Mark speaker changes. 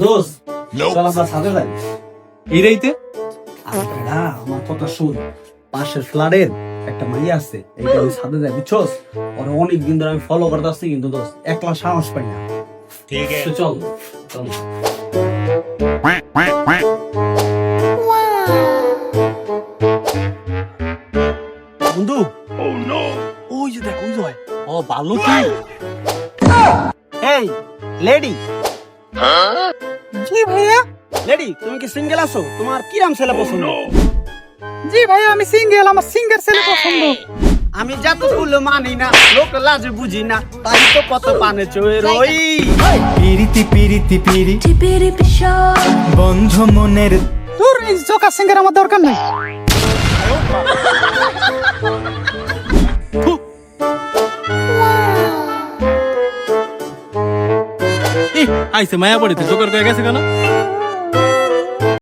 Speaker 1: দোস্ত চল আমরা ছাদে যাই।
Speaker 2: এই রাইতে?
Speaker 1: আরে বেটা, আমার কথা শুন, পাশের ফ্ল্যাটের একটা মাইয়া আছে, এইটা আমি ছাদে যাই, বুঝছস? ওরা অনেক দিন ধরে আমি ফলো করতে আসছি, কিন্তু দোস্ত একলা সাহস পাই না।
Speaker 2: ঠিক আছে,
Speaker 1: তো চল চল। বন্ধু, ওই যে দেখ, ওই যে হয়। ও ভালো কি? এই লেডি।
Speaker 3: জি ভাইয়া।
Speaker 1: লেডি, তুমি কি সিঙ্গেল আছো? তোমার কিরাম ছেলে পছন্দ?
Speaker 3: জি ভাইয়া, আমি সিঙ্গেল, আমার সিঙ্গেল ছেলে পছন্দ।
Speaker 1: আমি যতগুলো মানি না, লোক লাজে বুঝি না, তাই তো কত পানে চয়ে রই।
Speaker 4: পিরিতি পিরিতি পিরি
Speaker 5: টিপিরি পিশর
Speaker 4: বন্ধ মনের
Speaker 3: তোর এই জোকা সিঙ্গেল আমার দরকার নাই।
Speaker 2: আইছে মায়া পড়িতে জোগাড় করে গেছে কেন?